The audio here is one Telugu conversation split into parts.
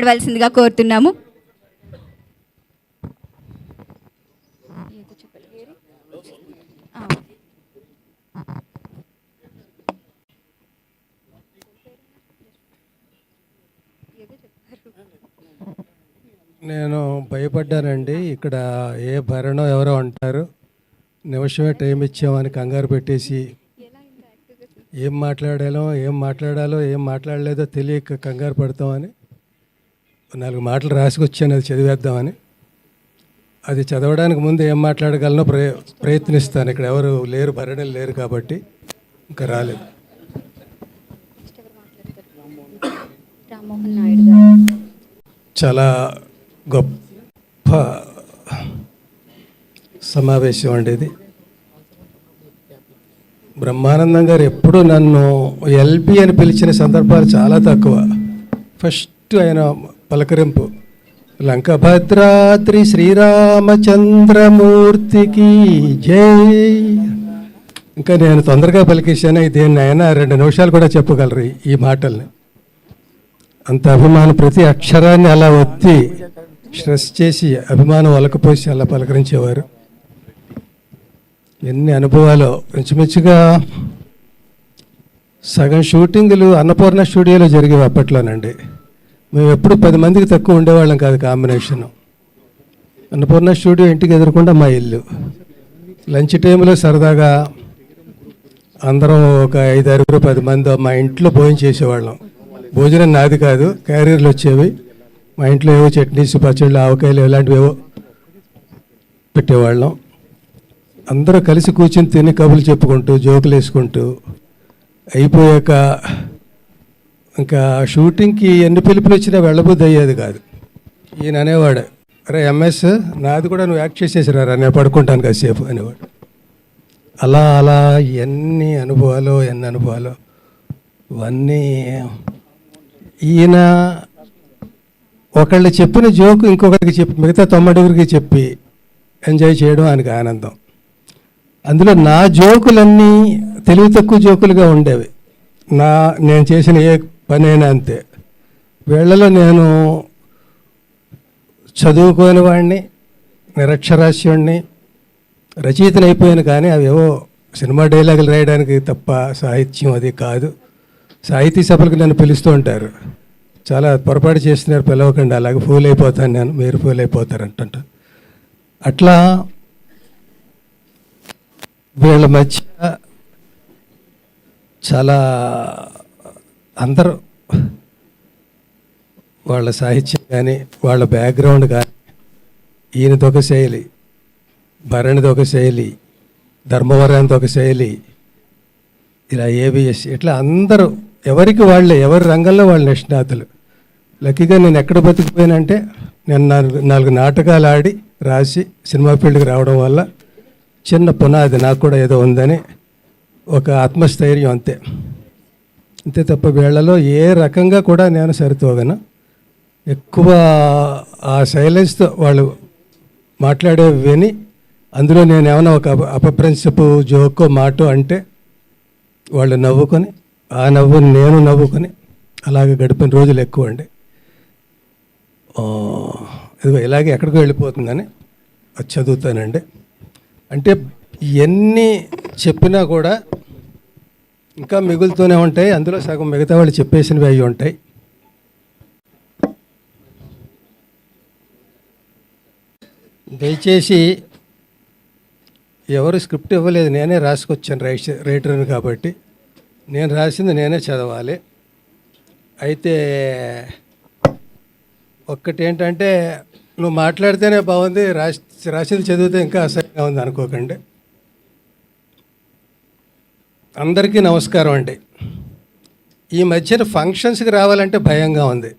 మాట్లాడవలసిందిగా కోరుతున్నాము. నేను భయపడ్డానండి. ఇక్కడ ఏ భరణం ఎవరో అంటారు, నిమిషమే టైం ఇచ్చామని కంగారు పెట్టేసి ఏం మాట్లాడాలో ఏం మాట్లాడలేదో తెలియక కంగారు పడతామని 4 మాటలు రాసుకొచ్చాను, అది చదివేద్దామని. అది చదవడానికి ముందు ఏం మాట్లాడగలనో ప్రయత్నిస్తాను. ఇక్కడ ఎవరు లేరు, భరణలు లేరు కాబట్టి ఇంకా రాలేదు. చాలా గొప్ప సమావేశం అండి ఇది. బ్రహ్మానందం గారు ఎప్పుడూ నన్ను ఎల్బి అని పిలిచిన సందర్భాలు చాలా తక్కువ. ఫస్ట్ ఆయన పలకరింపు లంకభద్రాద్రి శ్రీరామచంద్రమూర్తికి జై. ఇంకా నేను తొందరగా పలికేశాను, దేన్ని అయినా 2 నిమిషాలు కూడా చెప్పగలరు ఈ మాటల్ని. అంత అభిమానం, ప్రతి అక్షరాన్ని అలా ఒత్తి స్ట్రెస్ చేసి అభిమానం ఒలకపోసి అలా పలకరించేవారు. ఎన్ని అనుభవాలు. ఇంచుమించుగా సగం షూటింగులు అన్నపూర్ణ స్టూడియోలో జరిగేవి అప్పట్లోనండి. మేము ఎప్పుడు 10 మందికి తక్కువ ఉండేవాళ్ళం కాదు కాంబినేషను. అన్నపూర్ణ స్టూడియో ఇంటికి ఎదురకుండా మా ఇల్లు. లంచ్ టైంలో సరదాగా అందరం ఒక 5-6 10 మంది మా ఇంట్లో భోజనం చేసేవాళ్ళం. భోజనం నాది కాదు, క్యారియర్లు వచ్చేవి. మా ఇంట్లో ఏవో చట్నీస్, పచ్చళ్ళు, ఆవకాయలు ఇలాంటివి ఏవో పెట్టేవాళ్ళం. అందరూ కలిసి కూర్చొని తిని కబుర్లు చెప్పుకుంటూ జోకులు వేసుకుంటూ అయిపోయాక ఇంకా షూటింగ్కి ఎన్ని పిలుపులు వచ్చినా వెళ్ళబుద్ధి అయ్యేది కాదు. ఈయన అనేవాడు, అరే ఎంఎస్ నాది కూడా నువ్వు యాక్ట్ చేసేసిరారా, నేను పడుకుంటాను కాసేపు అనేవాడు. అలా అలా ఎన్ని అనుభవాలు ఇవన్నీ. ఈయన ఒకళ్ళు చెప్పిన జోకు ఇంకొకరికి చెప్పి మిగతా 90 చెప్పి ఎంజాయ్ చేయడం ఆయనకు ఆనందం. అందులో నా జోకులన్నీ తెలివి తక్కువ జోకులుగా ఉండేవి. నేను చేసిన ఏ పనైనా అంతే. వీళ్ళలో నేను చదువుకోని వాడిని, నిరక్షరాస్యుడిని, రచయితను అయిపోయాను. కానీ అవేవో సినిమా డైలాగులు రాయడానికి తప్ప సాహిత్యం అది కాదు. సాహితీ సభలకు నన్ను పిలుస్తూ ఉంటారు. చాలా పొరపాటు చేస్తున్నారు, పిలవకండి, అలాగే ఫూల్ అయిపోతాను నేను, మీరు ఫూల్ అయిపోతారు అంటుంట. అట్లా వీళ్ళ మధ్య చాలా అందరూ వాళ్ళ సాహిత్యం కానీ వాళ్ళ బ్యాక్గ్రౌండ్ కానీ, ఈయనది ఒక శైలి, భరణిది ఒక శైలి, ధర్మవరానిది ఒక శైలి, ఇలా ఏబిఎస్, ఇట్లా అందరూ ఎవరికి వాళ్ళే, ఎవరి రంగంలో వాళ్ళ నిష్ణాతులు. లక్కీగా నేను ఎక్కడ బతికిపోయానంటే, నేను 4 నాటకాలు ఆడి రాసి సినిమా ఫీల్డ్కి రావడం వల్ల చిన్న పునాది నాకు కూడా ఏదో ఉందని ఒక ఆత్మస్థైర్యం, అంతే తప్ప వీళ్ళలో ఏ రకంగా కూడా నేను సరితూగను. ఎక్కువ ఆ సైలెన్స్తో వాళ్ళు మాట్లాడే విని అందులో నేను ఏమైనా ఒక అపప్రిన్సిపు జోకో మాటో అంటే వాళ్ళు నవ్వుకొని, ఆ నవ్వుని నేను నవ్వుకొని అలాగే గడిపిన రోజులు ఎక్కువ అండి. ఇదిగో ఇలాగే ఎక్కడికో వెళ్ళిపోతుందని అది చదువుతానండి. అంటే ఎన్ని చెప్పినా కూడా ఇంకా మిగులుతూనే ఉంటాయి. అందులో సగం మిగతా వాళ్ళు చెప్పేసినవి అవి ఉంటాయి. దయచేసి ఎవరు స్క్రిప్ట్ ఇవ్వలేదు, నేనే రాసుకొచ్చాను రైటర్ని కాబట్టి నేను రాసింది నేనే చదవాలి. అయితే ఒక్కటి ఏంటంటే, నువ్వు మాట్లాడితేనే బాగుంది, రాసింది చదివితే ఇంకా అసహ్యంగా ఉంది అనుకోకండి. అందరికీ నమస్కారం అండి. ఈ మధ్యన ఫంక్షన్స్కి రావాలంటే భయంగా ఉంది.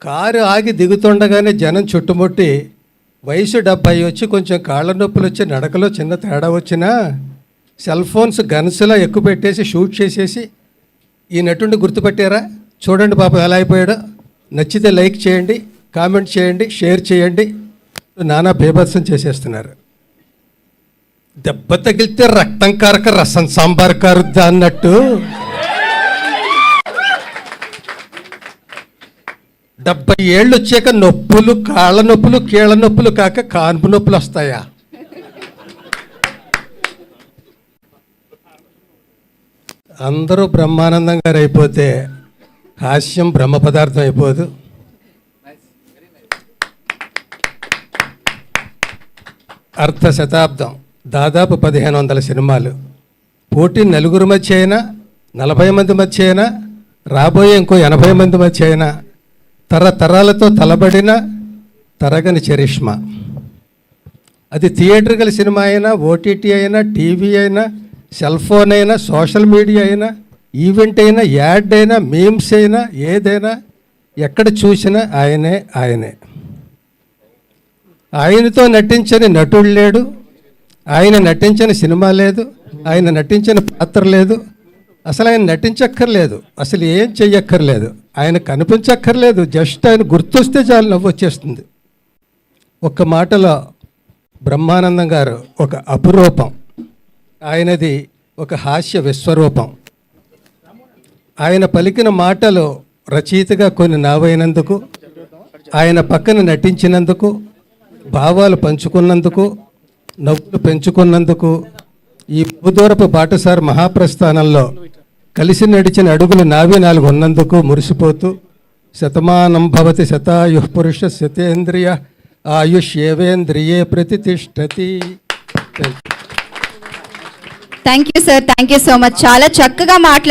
కారు ఆగి దిగుతుండగానే జనం చుట్టుముట్టి వయసు 70 వచ్చి కొంచెం కాళ్ళ నొప్పులు వచ్చి నడకలో చిన్న తేడా వచ్చినా సెల్ ఫోన్స్ గన్స్లా ఎక్కువ పెట్టేసి షూట్ చేసేసి ఈ నటుడిని గుర్తుపట్టారా, చూడండి పాపం ఎలా అయిపోయాడో, నచ్చితే లైక్ చేయండి, కామెంట్ చేయండి, షేర్ చేయండి, నానా బేభత్సం చేసేస్తున్నారు. దెబ్బ తగిలితే రక్తం కారక రసం సాంబార్ కారుద్దా అన్నట్టు 70 ఏళ్ళు వచ్చాక నొప్పులు, కాళ్ళ నొప్పులు, కీళ్ళ నొప్పులు కాక కాన్పు నొప్పులు వస్తాయా? అందరూ బ్రహ్మానందం గారు అయిపోతే హాస్యం బ్రహ్మ పదార్థం అయిపోదు. అర్ధ శతాబ్దం, దాదాపు 1500 సినిమాలు. పోటీ నలుగురు మధ్య అయినా, 40 మంది మధ్య అయినా, రాబోయే ఇంకో 80 మంది మధ్య అయినా, తరతరాలతో తలబడిన తరగని చరిష్మా. అది థియేటర్కల్ సినిమా అయినా, ఓటీటీ అయినా, టీవీ అయినా, సెల్ ఫోన్ అయినా, సోషల్ మీడియా అయినా, ఈవెంట్ అయినా, యాడ్ అయినా, మీమ్స్ అయినా, ఏదైనా ఎక్కడ చూసినా ఆయనే ఆయనే. ఆయనతో నటించని నటుడు లేడు, ఆయన నటించని సినిమా లేదు, ఆయన నటించిన పాత్ర లేదు, అసలు ఆయన నటించక్కర్లేదు, అసలు ఏం చెయ్యక్కర్లేదు, ఆయన కనిపించక్కర్లేదు, జస్ట్ ఆయన గుర్తొస్తే చాలు నవ్వు వచ్చేస్తుంది. ఒక్క మాటలో బ్రహ్మానందం గారు ఒక అపురూపం. ఆయనది ఒక హాస్య విశ్వరూపం. ఆయన పలికిన మాటలు రచయితగా కొన్ని నావైనందుకు, ఆయన పక్కన నటించినందుకు, భావాలు పంచుకున్నందుకు, నవ్వులు పెంచుకున్నందుకు, ఈ బహుదూరపు బాటసారి మహాప్రస్థానంలో కలిసి నడిచిన అడుగులు నావి 4 ఉన్నందుకు మురిసిపోతూ, శతమానం భవతి శతాయుః పురుష శతేంద్రియ ఆయుష్యేవేంద్రియే ప్రతిష్టతి. Thank you sir, thank you so much. చాలా చక్కగా